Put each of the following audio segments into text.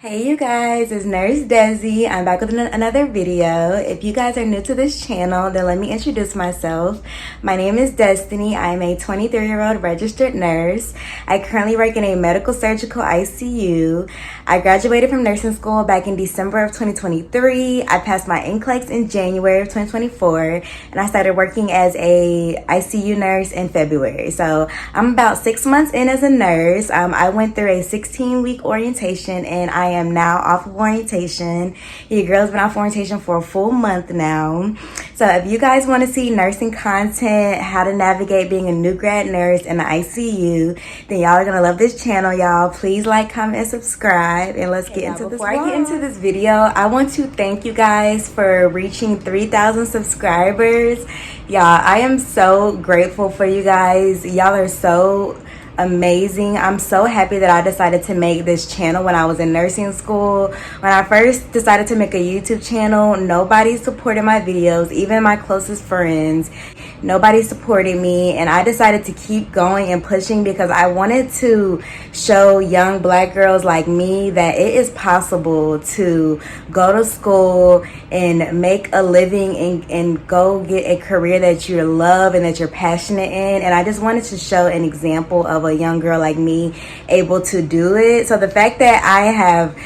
Hey you guys, it's Nurse Desi. I'm back with another video. If you guys are new to this channel, then let me introduce myself. My name is Destiny. I'm a 23-year-old registered nurse. I currently work in a medical surgical ICU. I graduated from nursing school back in December of 2023. I passed my NCLEX in January of 2024, and I started working as a ICU nurse in February. So I'm about 6 months in as a nurse. I went through a 16-week orientation, and I am now off of orientation. Your girl's been off orientation for a full month now. So if you guys want to see nursing content, how to navigate being a new grad nurse in the ICU, then y'all are gonna love this channel, y'all. Please like, comment, and subscribe, and let's get into this. Before I get into this video, I want to thank you guys for reaching 3,000 subscribers. Y'all, I am so grateful for you guys. Y'all are so amazing. I'm so happy that I decided to make this channel when I was in nursing school. When I first decided to make a YouTube channel, nobody supported my videos, even my closest friends. Nobody supported me, and I decided to keep going and pushing because I wanted to show young black girls like me that it is possible to go to school and make a living and go get a career that you love and that you're passionate in. And I just wanted to show an example of a young girl like me able to do it. So the fact that I have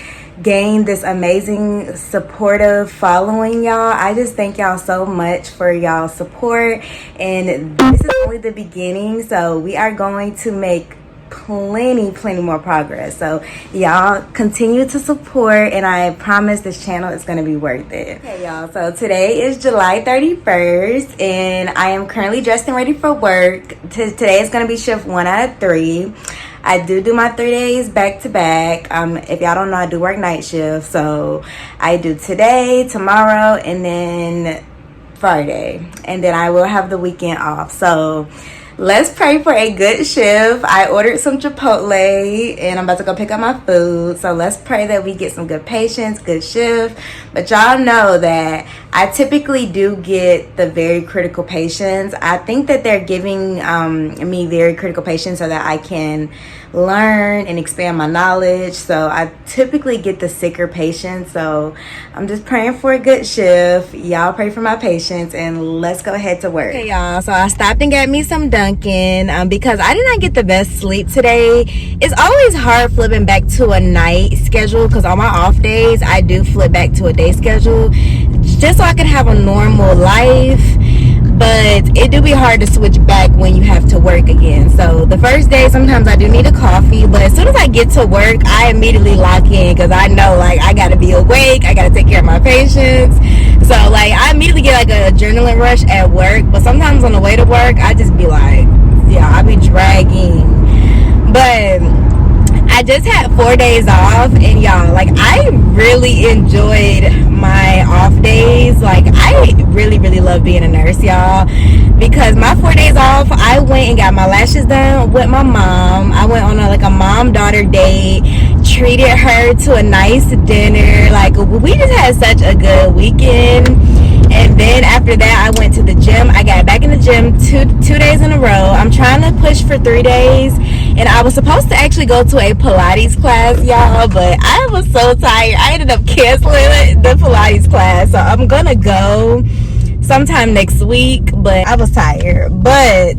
gained this amazing supportive following, y'all, I just thank y'all so much for y'all support, and this is only the beginning. So we are going to make plenty more progress. So y'all continue to support, and I promise this channel is going to be worth it. Okay y'all, so today is July 31st, and I am currently dressed and ready for work. Today is going to be shift 1 out of 3. I do my 3 days back to back. If y'all don't know, I do work night shift. So I do today, tomorrow, and then Friday. And then I will have the weekend off. So let's pray for a good shift. I ordered some Chipotle, and I'm about to go pick up my food. So let's pray that we get some good patients, good shift. But y'all know that I typically do get the very critical patients. I think that they're giving me very critical patients so that I can learn and expand my knowledge. So I typically get the sicker patients. So I'm just praying for a good shift. Y'all pray for my patients, and let's go ahead to work. Okay y'all, so I stopped and got me some Dunkin' because I did not get the best sleep today. It's always hard flipping back to a night schedule because on my off days I do flip back to a day schedule just so I can have a normal life. But it do be hard to switch back when you have to work again. So the first day, sometimes I do need a coffee, but as soon as I get to work, I immediately lock in because I know, like, I got to be awake. I got to take care of my patients. So, like, I immediately get, like, an adrenaline rush at work. But sometimes on the way to work, I just be like, yeah, I be dragging. But I just had 4 days off, and y'all, like, I really enjoyed my off days. Like, I really love being a nurse, y'all, because my 4 days off, I went and got my lashes done with my mom. I went on a mom-daughter date, treated her to a nice dinner. Like, we just had such a good weekend. And then after that, I went to the gym. I got back in the gym two days in a row. I'm trying to push for 3 days. And I was supposed to actually go to a Pilates class, y'all, but I was so tired. I ended up canceling the Pilates class. So I'm going to go sometime next week, but I was tired. But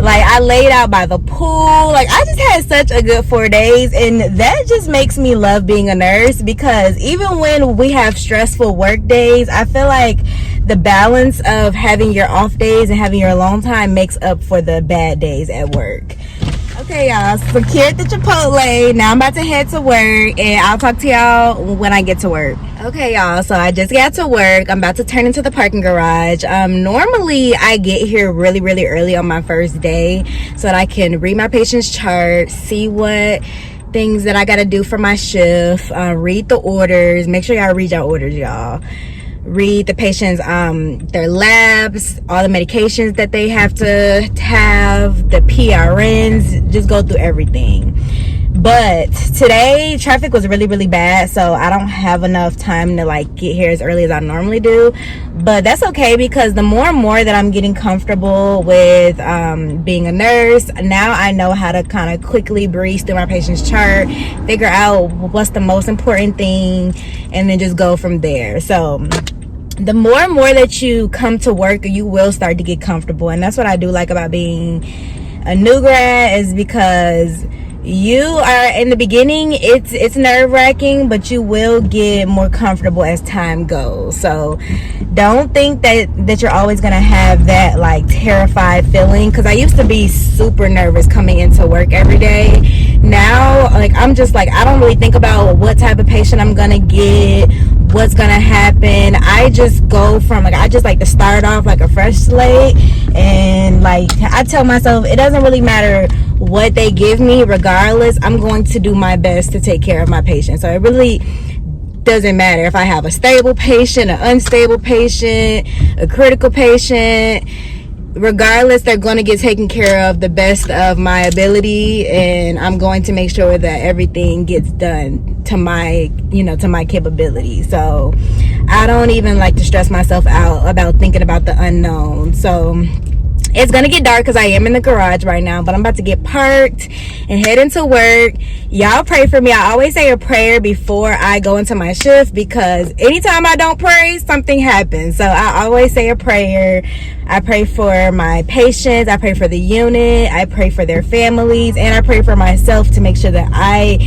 like, I laid out by the pool. Like, I just had such a good 4 days, and that just makes me love being a nurse, because even when we have stressful work days, I feel like the balance of having your off days and having your alone time makes up for the bad days at work. Okay y'all, secured the Chipotle. Now I'm about to head to work, and I'll talk to y'all when I get to work. Okay y'all, so I just got to work. I'm about to turn into the parking garage. Normally I get here really early on my first day so that I can read my patient's chart, see what things that I gotta do for my shift, read the orders. Make sure y'all read your orders, y'all. Read the patient's their labs, all the medications that they have to have, the PRNs, just go through everything. But today traffic was really bad, so I don't have enough time to like get here as early as I normally do. But that's okay, because the more and more that I'm getting comfortable with being a nurse, now I know how to kind of quickly breeze through my patient's chart, figure out what's the most important thing, and then just go from there. So the more and more that you come to work, you will start to get comfortable. And that's what I do like about being a new grad, is because you are in the beginning, it's nerve-wracking, but you will get more comfortable as time goes. So don't think that you're always gonna have that like terrified feeling, because I used to be super nervous coming into work every day. Now, like, I'm just like, I don't really think about what type of patient I'm gonna get, what's gonna happen. I just go from like, I just like to start off like a fresh slate. And like, I tell myself, it doesn't really matter what they give me, regardless, I'm going to do my best to take care of my patient. So it really doesn't matter if I have a stable patient, an unstable patient, a critical patient. Regardless, they're going to get taken care of the best of my ability, and I'm going to make sure that everything gets done to my, to my capability. So I don't even like to stress myself out about thinking about the unknown. So it's gonna get dark because I am in the garage right now, but I'm about to get parked and head into work. Y'all pray for me. I always say a prayer before I go into my shift, because anytime I don't pray, something happens. So I always say a prayer. I pray for my patients, I pray for the unit, I pray for their families, and I pray for myself to make sure that I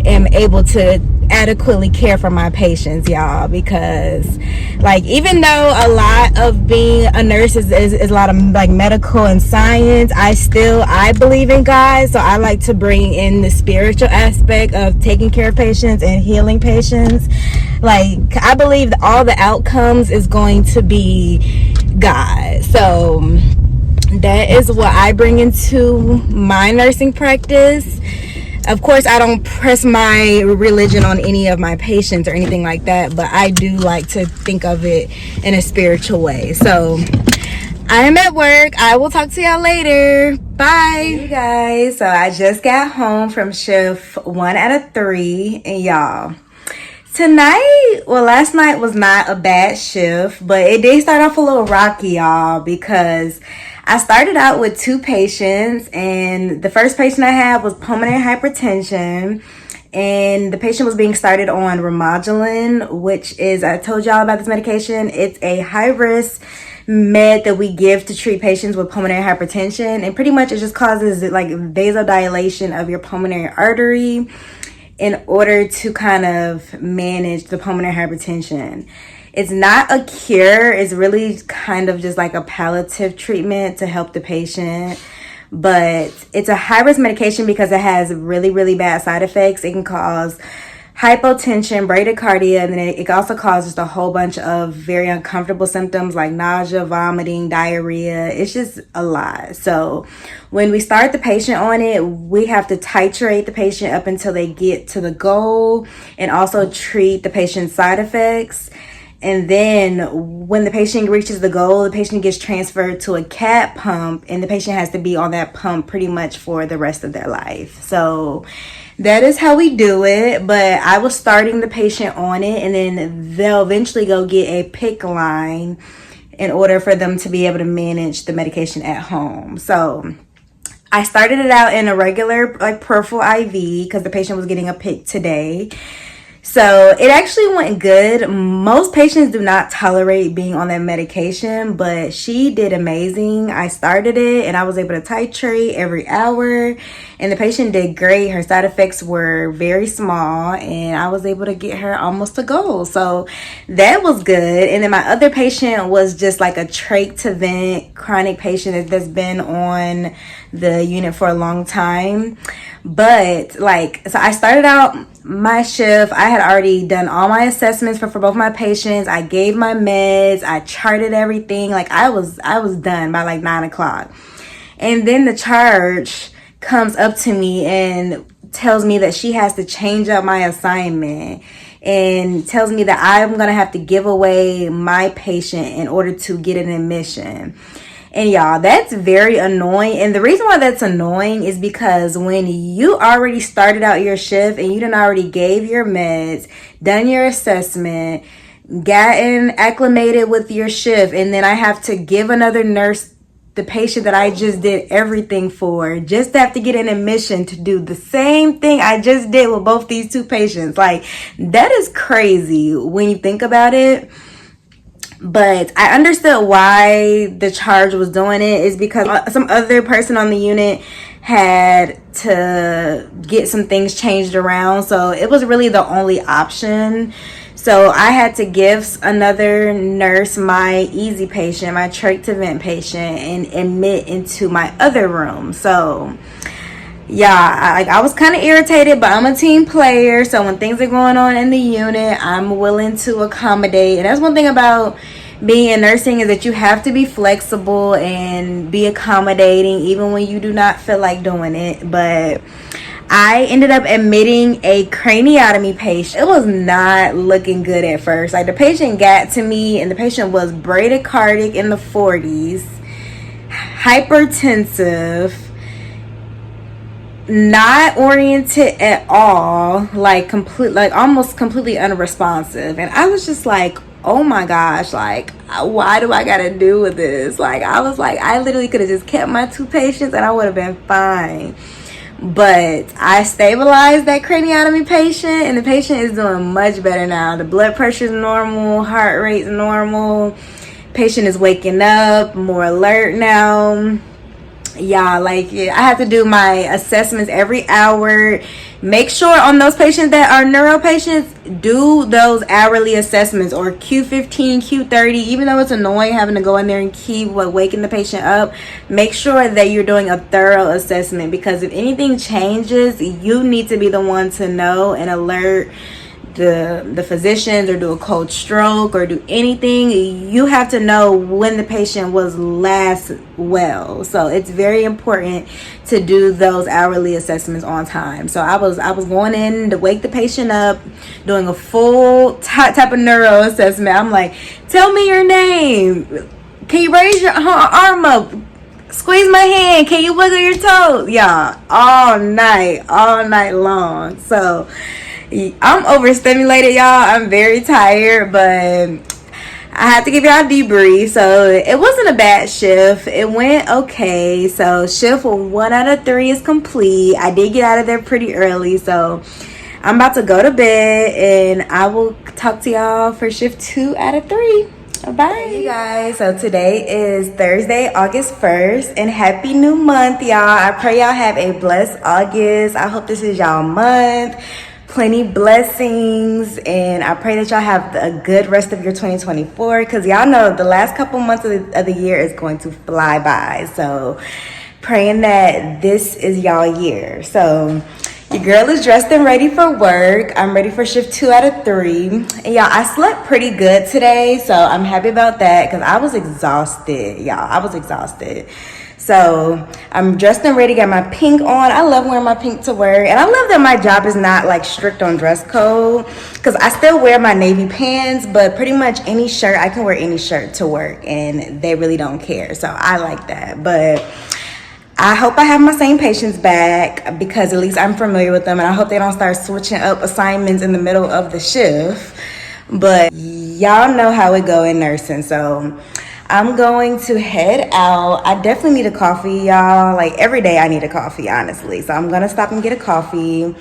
am able to adequately care for my patients, y'all. Because like, even though a lot of being a nurse is a lot of like medical and science, I believe in God. So I like to bring in the spiritual aspect of taking care of patients and healing patients. Like, I believe that all the outcomes is going to be God. So that is what I bring into my nursing practice. Of course, I don't press my religion on any of my patients or anything like that, but I do like to think of it in a spiritual way. So I am at work. I will talk to y'all later. Bye. Hey you guys, so I just got home from shift 1 out of 3, and y'all, last night was not a bad shift, but it did start off a little rocky, y'all, because I started out with 2 patients, and the first patient I had was pulmonary hypertension, and the patient was being started on Remodulin, which is, I told y'all about this medication. It's a high-risk med that we give to treat patients with pulmonary hypertension, and pretty much it just causes like vasodilation of your pulmonary artery in order to kind of manage the pulmonary hypertension. It's not a cure. It's really kind of just like a palliative treatment to help the patient. But it's a high-risk medication because it has really bad side effects. It can cause hypotension, bradycardia, and then it also causes a whole bunch of very uncomfortable symptoms like nausea, vomiting, diarrhea. It's just a lot. So when we start the patient on it, we have to titrate the patient up until they get to the goal, and also treat the patient's side effects. And then when the patient reaches the goal, the patient gets transferred to a CAT pump, and the patient has to be on that pump pretty much for the rest of their life. So that is how we do it. But I was starting the patient on it, and then they'll eventually go get a PICC line in order for them to be able to manage the medication at home. So I started it out in a regular like peripheral IV because the patient was getting a PICC today. So it actually went good. Most patients do not tolerate being on that medication, but she did amazing. I started it and I was able to titrate every hour, and the patient did great. Her side effects were very small, and I was able to get her almost to goal. So that was good. And then my other patient was just like a trach to vent chronic patient that's been on the unit for a long time. But like, so I started out my shift. I had already done all my assessments for both my patients. I gave my meds. I charted everything. Like I was done by like 9 o'clock. And then the charge comes up to me and tells me that she has to change up my assignment, and tells me that I'm going to have to give away my patient in order to get an admission. And y'all, that's very annoying. And the reason why that's annoying is because when you already started out your shift and you done already gave your meds, done your assessment, gotten acclimated with your shift, and then I have to give another nurse the patient that I just did everything for, just to have to get an admission to do the same thing I just did with both these two patients. Like, that is crazy when you think about it. But I understood why the charge was doing it is because some other person on the unit had to get some things changed around. So it was really the only option. So I had to give another nurse my easy patient, my trach to vent patient, and admit into my other room. So yeah, I was kind of irritated, but I'm a team player. So when things are going on in the unit, I'm willing to accommodate. And that's one thing about being in nursing, is that you have to be flexible and be accommodating even when you do not feel like doing it. But I ended up admitting a craniotomy patient. It was not looking good at first. Like, the patient got to me, and the patient was bradycardic in the 40s, hypertensive, not oriented at all, like almost completely unresponsive. And I was just like, oh my gosh, like, why do I gotta do with this? Like, I was like, I literally could have just kept my two patients and I would have been fine. But I stabilized that craniotomy patient, and the patient is doing much better now. The blood pressure is normal, heart rate's normal, patient is waking up, more alert now. Yeah, like, I have to do my assessments every hour. Make sure on those patients that are neuro patients, do those hourly assessments, or Q15, Q30. Even though it's annoying having to go in there and keep waking the patient up, make sure that you're doing a thorough assessment, because if anything changes, you need to be the one to know and alert the physicians, or do a cold stroke, or do anything. You have to know when the patient was last well. So it's very important to do those hourly assessments on time. So I was going in to wake the patient up, doing a full type of neuro assessment. I'm like, tell me your name, can you raise your arm up, squeeze my hand, can you wiggle your toes? Yeah, all night long. So I'm overstimulated, y'all. I'm very tired, but I have to give y'all a debrief. So it wasn't a bad shift. It went okay. So shift 1 out of 3 is complete. I did get out of there pretty early, so I'm about to go to bed, and I will talk to y'all for shift 2 out of 3. Bye. Hey, you guys. So today is Thursday, August 1st, and happy new month, y'all. I pray y'all have a blessed August. I hope this is y'all month. Plenty blessings, and I pray that y'all have a good rest of your 2024, because y'all know the last couple months of the year is going to fly by. So praying that this is y'all year. So your girl is dressed and ready for work. I'm ready for shift 2 out of 3. And y'all, I slept pretty good today, so I'm happy about that, because I was exhausted, y'all. I was exhausted. So I'm dressed and ready, got my pink on. I love wearing my pink to work. And I love that my job is not like strict on dress code, because I still wear my navy pants, but pretty much any shirt, I can wear any shirt to work, and they really don't care. So I like that. But I hope I have my same patients back, because at least I'm familiar with them, and I hope they don't start switching up assignments in the middle of the shift. But y'all know how it go in nursing. So I'm going to head out. I definitely need a coffee, y'all. Like, every day I need a coffee, honestly. So I'm gonna stop and get a coffee.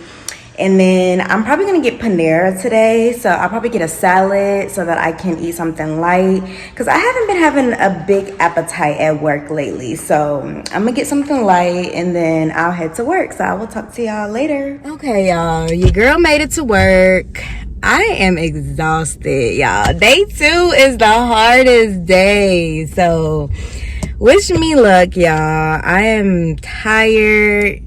And then I'm probably gonna get Panera today. So I'll probably get a salad so that I can eat something light, because I haven't been having a big appetite at work lately. So I'm gonna get something light, and then I'll head to work. So I will talk to y'all later. Okay, y'all, your girl made it to work. I am exhausted, y'all. Day 2 is the hardest day. So wish me luck, y'all. I am tired,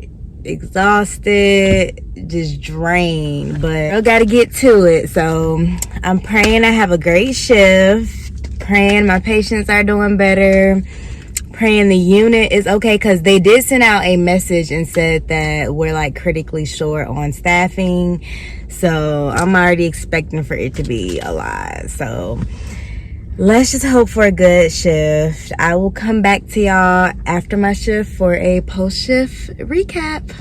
exhausted, just drained, but I gotta get to it. So I'm praying I have a great shift, praying my patients are doing better, praying the unit is okay, because they did send out a message and said that we're like critically short on staffing. So I'm already expecting for it to be a lot. So Let's just hope for a good shift. I will come back to y'all after my shift for a post-shift recap.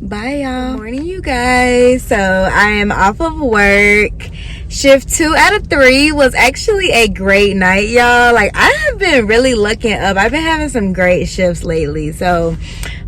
Bye, y'all. Good morning, you guys. So I am off of work. Shift 2 out of 3 was actually a great night, y'all. Like, I have been really looking up. I've been having some great shifts lately. So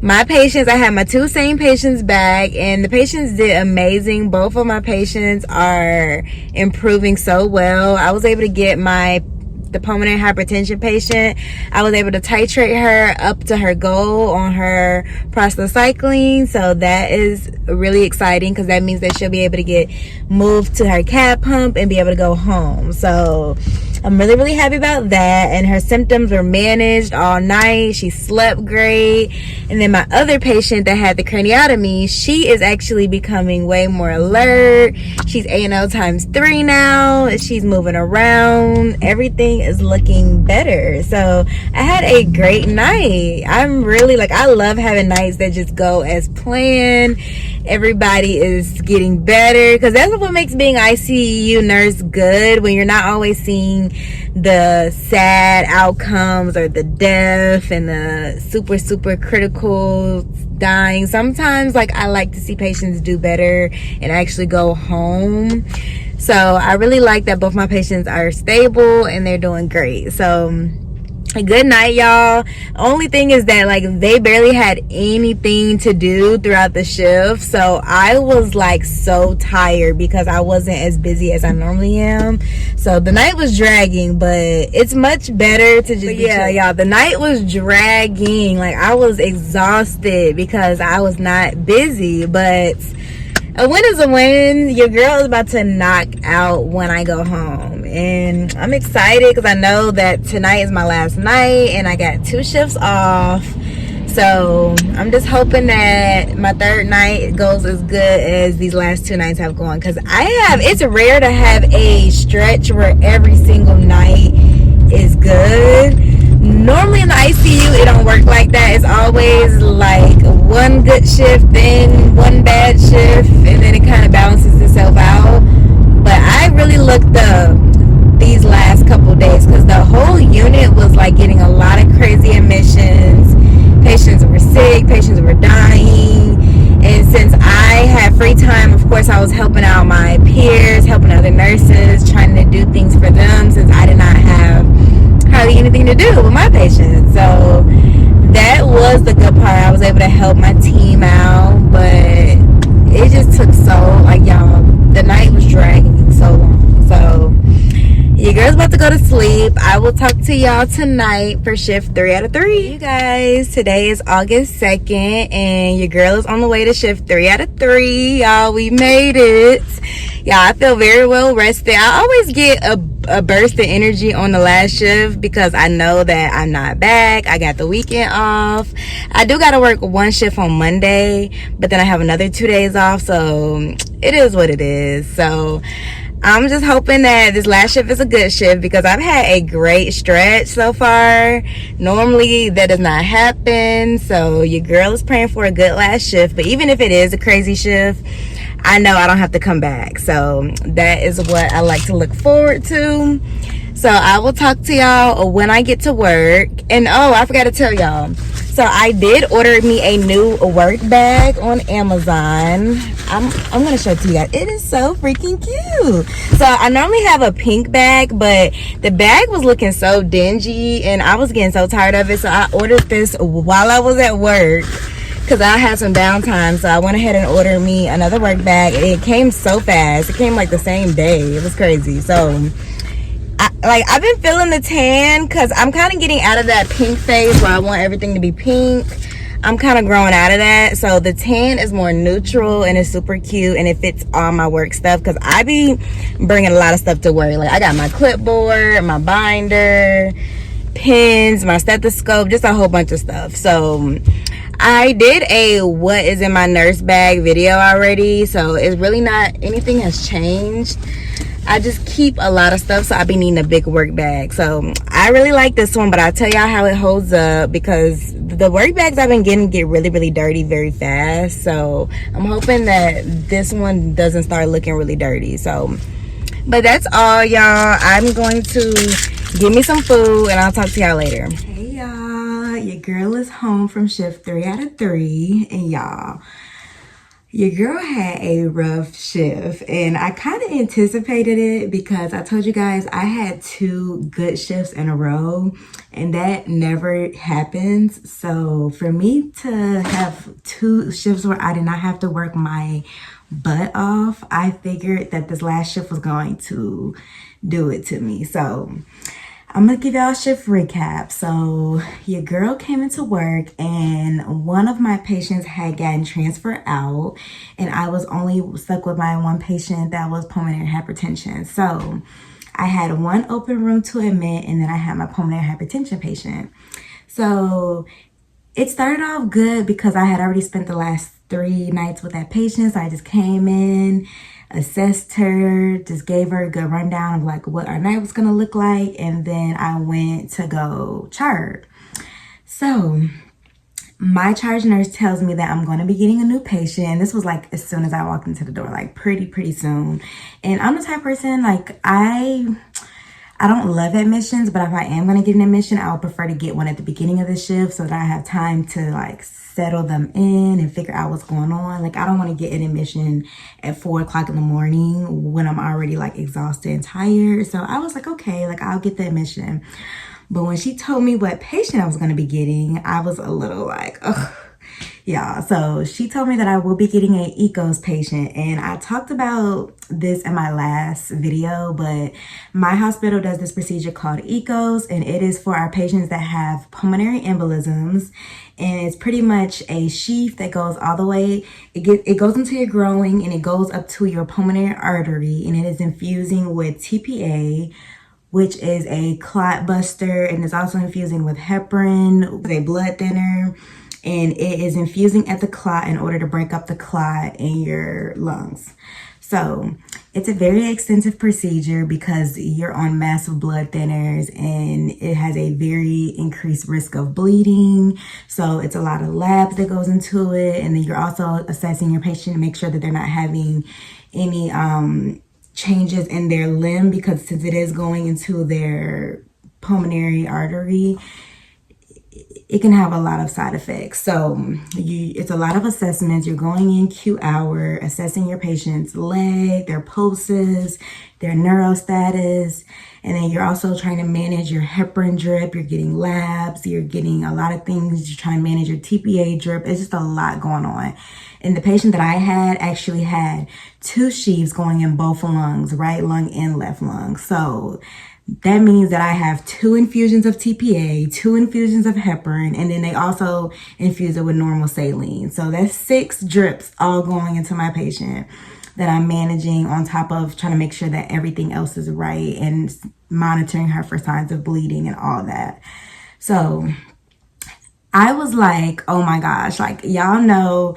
my patients, I had my 2 same patients back, and the patients did amazing. Both of my patients are improving so well. I was able to get the pulmonary hypertension patient, I was able to titrate her up to her goal on her prostacycline. So that is really exciting, because that means that she'll be able to get moved to her CAD pump and be able to go home. So I'm really, really happy about that. And her symptoms were managed all night. She slept great. And then my other patient that had the craniotomy, she is actually becoming way more alert. She's A&O times 3 now. She's moving around. Everything is looking better. So I had a great night. I'm really, like, I love having nights that just go as planned. Everybody is getting better, because that's what makes being ICU nurse good, when you're not always seeing the sad outcomes or the death and the super critical dying. Sometimes, like, I like to see patients do better and actually go home. So I really like that both my patients are stable and they're doing great. So a good night, y'all. Only thing is that, like, they barely had anything to do throughout the shift. So I was, like, so tired because I wasn't as busy as I normally am. So the night was dragging, but it's much better to just y'all, the night was dragging. Like, I was exhausted because I was not busy, but a win is a win. Your girl is about to knock out when I go home. And I'm excited because I know that tonight is my last night and I got 2 shifts off. So I'm just hoping that my 3rd night goes as good as these last 2 nights have gone. Because it's rare to have a stretch where every single night is good. Normally in the ICU, it don't work like that. It's always like one good shift, then one bad shift, and then it kind of balances itself out. But I really looked up these last couple days, because the whole unit was like getting a lot of crazy admissions. Patients were sick, patients were dying. And since I had free time, of course, I was helping out my peers, helping other nurses, trying to do things for them, since I did not have hardly anything to do with my patients. So that was the good part. I was able to help my team out, but it just took so, like, y'all, the night was dragging so long. So your girl's about to go to sleep. I will talk to y'all tonight for shift 3 out of 3. You guys, today is August 2nd, and your girl is on the way to shift 3 out of 3. Y'all, we made it. Y'all, I feel very well rested. I always get a burst of energy on the last shift because I know that I'm not back. I got the weekend off. I do got to work 1 shift on Monday, but then I have another 2 days off. So it is what it is. So I'm just hoping that this last shift is a good shift, because I've had a great stretch so far. Normally that does not happen. So your girl is praying for a good last shift. But even if it is a crazy shift, I know I don't have to come back. So that is what I like to look forward to. So I will talk to y'all when I get to work. And oh, I forgot to tell y'all. So I did order me a new work bag on Amazon. I'm gonna show it to you guys. It is so freaking cute. So I normally have a pink bag, but the bag was looking so dingy and I was getting so tired of it. So I ordered this while I was at work, because I had some downtime. So I went ahead and ordered me another work bag. It came so fast. It came like the same day. It was crazy. So I've been feeling the tan, because I'm kind of getting out of that pink phase where I want everything to be pink. I'm kind of growing out of that. So the tan is more neutral and it's super cute, and it fits all my work stuff, because I be bringing a lot of stuff to work. Like, I got my clipboard, my binder, pens, my stethoscope, just a whole bunch of stuff. So I did a what is in my nurse bag video already, so it's really not, anything has changed. I just keep a lot of stuff, so I be needing a big work bag. So I really like this one, but I'll tell y'all how it holds up, because the work bags I've been getting get really, really dirty very fast. So I'm hoping that this one doesn't start looking really dirty. So, but that's all, y'all. I'm going to Give me some food and I'll talk to y'all later. Hey y'all, your girl is home from shift 3 out of 3. And y'all, your girl had a rough shift and I kind of anticipated it because I told you guys I had 2 good shifts in a row and that never happens. So for me to have 2 shifts where I did not have to work my butt off, I figured that this last shift was going to do it to me. So I'm gonna give y'all a shift recap. So your girl came into work and one of my patients had gotten transferred out and I was only stuck with my one patient that was pulmonary hypertension. So I had 1 open room to admit and then I had my pulmonary hypertension patient. So it started off good because I had already spent the last 3 nights with that patient. So I just came in, assessed her, just gave her a good rundown of like what our night was gonna look like, and then I went to go chart. So my charge nurse tells me that I'm going to be getting a new patient, and this was like as soon as I walked into the door, like pretty soon. And I'm the type of person, like I don't love admissions, but if I am going to get an admission, I would prefer to get one at the beginning of the shift so that I have time to like settle them in and figure out what's going on. Like I don't want to get an admission at 4 o'clock in the morning when I'm already like exhausted and tired. So I was like, okay, like I'll get the admission. But when she told me what patient I was going to be getting, I was a little like, ugh. Yeah, so she told me that I will be getting an ecos patient, and I talked about this in my last video, but my hospital does this procedure called ecos, and it is for our patients that have pulmonary embolisms, and it's pretty much a sheath that goes all the way, it goes into your groin and it goes up to your pulmonary artery, and it is infusing with TPA, which is a clot buster, and it's also infusing with heparin, a blood thinner, and it is infusing at the clot in order to break up the clot in your lungs. So it's a very extensive procedure because you're on massive blood thinners and it has a very increased risk of bleeding. So it's a lot of labs that goes into it, and then you're also assessing your patient to make sure that they're not having any changes in their limb, because since it is going into their pulmonary artery, it can have a lot of side effects. So it's a lot of assessments. You're going in Q hour, assessing your patient's leg, their pulses, their neurostatus, and then you're also trying to manage your heparin drip. You're getting labs, you're getting a lot of things. You're trying to manage your TPA drip. It's just a lot going on. And the patient that I had actually had 2 sheaths going in both lungs, right lung and left lung. So that means that I have 2 infusions of TPA, 2 infusions of heparin, and then they also infuse it with normal saline. So that's 6 drips all going into my patient that I'm managing, on top of trying to make sure that everything else is right and monitoring her for signs of bleeding and all that. So I was like, oh my gosh, like y'all know,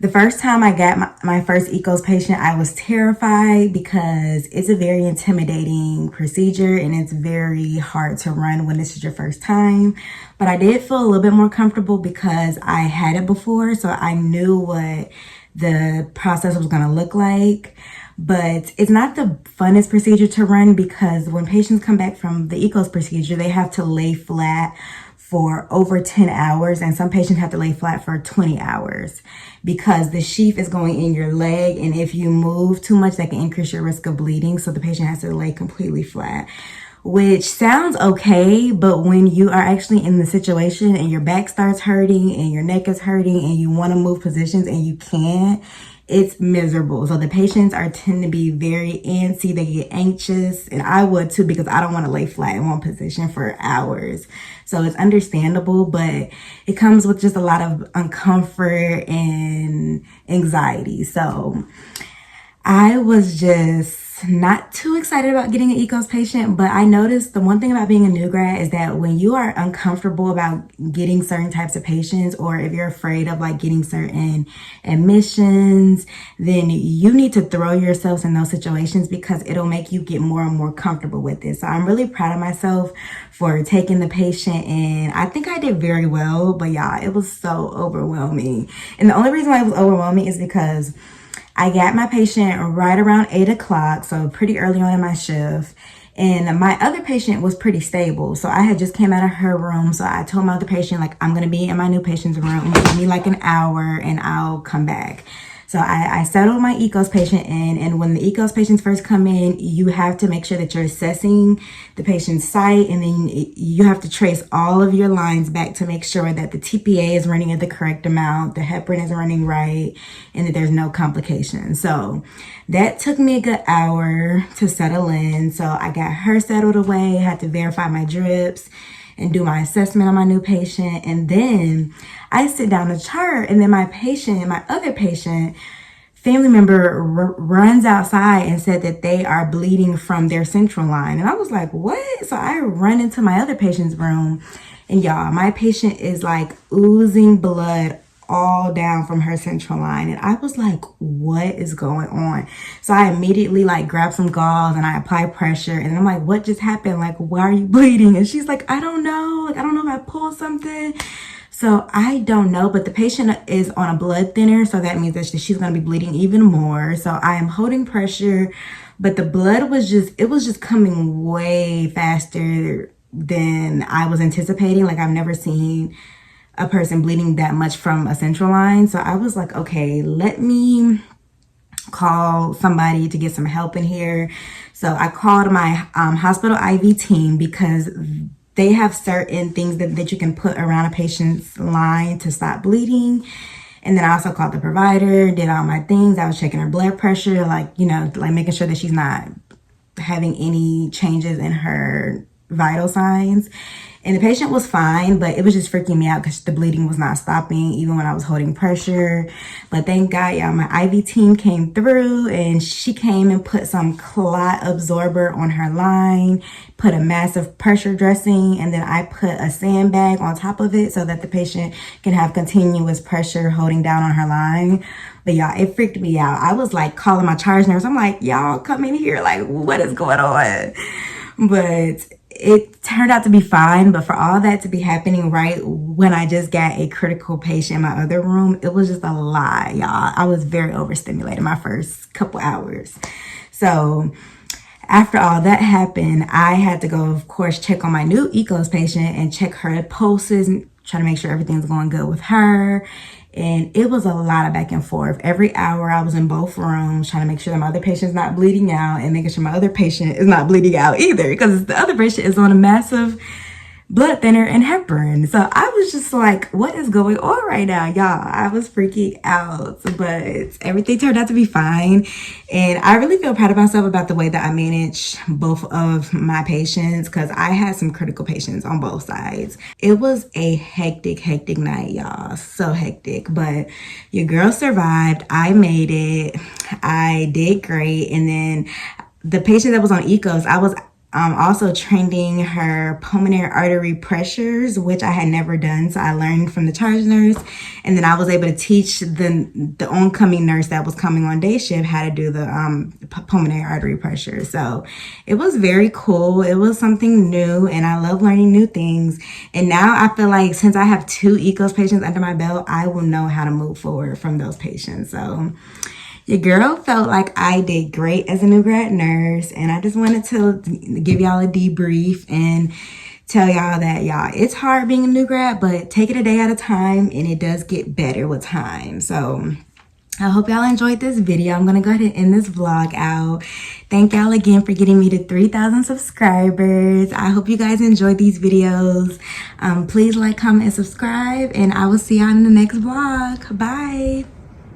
the first time I got my first ecos patient, I was terrified because it's a very intimidating procedure and it's very hard to run when this is your first time. But I did feel a little bit more comfortable because I had it before, so I knew what the process was going to look like. But it's not the funnest procedure to run because when patients come back from the ecos procedure, they have to lay flat for over 10 hours, and some patients have to lay flat for 20 hours because the sheath is going in your leg, and if you move too much, that can increase your risk of bleeding. So the patient has to lay completely flat, which sounds okay, but when you are actually in the situation and your back starts hurting and your neck is hurting and you want to move positions and you can't, it's miserable. So the patients tend to be very antsy. They get anxious, and I would too because I don't want to lay flat in one position for hours. So it's understandable, but it comes with just a lot of uncomfort and anxiety. So I was just not too excited about getting an ecos patient, but I noticed the one thing about being a new grad is that when you are uncomfortable about getting certain types of patients, or if you're afraid of like getting certain admissions, then you need to throw yourselves in those situations because it'll make you get more and more comfortable with it. So I'm really proud of myself for taking the patient, and I think I did very well, but y'all, it was so overwhelming. And the only reason why it was overwhelming is because I got my patient right around 8 o'clock, so pretty early on in my shift. And my other patient was pretty stable. So I had just came out of her room. So I told my other patient, like, I'm going to be in my new patient's room. Give me like an hour and I'll come back. So I settled my ecos patient in, and when the ecos patients first come in, you have to make sure that you're assessing the patient's site, and then you have to trace all of your lines back to make sure that the TPA is running at the correct amount, the heparin is running right, and that there's no complications. So that took me a good hour to settle in. So I got her settled away, had to verify my drips and do my assessment on my new patient. And then I sit down to chart, and then my other patient, family member runs outside and said that they are bleeding from their central line. And I was like, what? So I run into my other patient's room, and y'all, my patient is like oozing blood all down from her central line. And I was like, what is going on? So I immediately like grabbed some gauze and I applied pressure, and I'm like, what just happened? Like, why are you bleeding? And she's like, I don't know. Like, I don't know if I pulled something. So I don't know, but the patient is on a blood thinner. So that means that she's going to be bleeding even more. So I am holding pressure, but the blood was just coming way faster than I was anticipating. Like, I've never seen a person bleeding that much from a central line. So I was like, okay, let me call somebody to get some help in here. So I called my hospital IV team, because they have certain things that you can put around a patient's line to stop bleeding. And then I also called the provider, did all my things. I was checking her blood pressure, like, you know, like making sure that she's not having any changes in her vital signs. And the patient was fine, but it was just freaking me out because the bleeding was not stopping even when I was holding pressure. But thank God, y'all, my IV team came through, and she came and put some clot absorber on her line, put a massive pressure dressing, and then I put a sandbag on top of it so that the patient can have continuous pressure holding down on her line. But y'all, it freaked me out. I was like calling my charge nurse. I'm like, y'all come in here. Like, what is going on? But it turned out to be fine. But for all that to be happening right when I just got a critical patient in my other room, it was just a lot, y'all. I was very overstimulated my first couple hours. So after all that happened, I had to go, of course, check on my new ecos patient and check her pulses and try to make sure everything's going good with her. And it was a lot of back and forth. Every hour I was in both rooms trying to make sure that my other patient's not bleeding out, and making sure my other patient is not bleeding out either, because the other patient is on a massive blood thinner and heparin. So I was just like, what is going on right now, y'all? I was freaking out, but everything turned out to be fine. And I really feel proud of myself about the way that I managed both of my patients, because I had some critical patients on both sides. It was a hectic night, y'all. So hectic, but your girl survived. I made it. I did great. And then the patient that was on ecos, I was also trending her pulmonary artery pressures, which I had never done. So I learned from the charge nurse, and then I was able to teach the oncoming nurse that was coming on day shift how to do the pulmonary artery pressure. So it was very cool. It was something new, and I love learning new things. And now I feel like since I have 2 ecos patients under my belt, I will know how to move forward from those patients. So your girl felt like I did great as a new grad nurse, and I just wanted to give y'all a debrief and tell y'all that, y'all, it's hard being a new grad, but take it a day at a time, and it does get better with time. So I hope y'all enjoyed this video. I'm gonna go ahead and end this vlog out. Thank y'all again for getting me to 3,000 subscribers. I hope you guys enjoyed these videos. Please like, comment, and subscribe, and I will see y'all in the next vlog. Bye.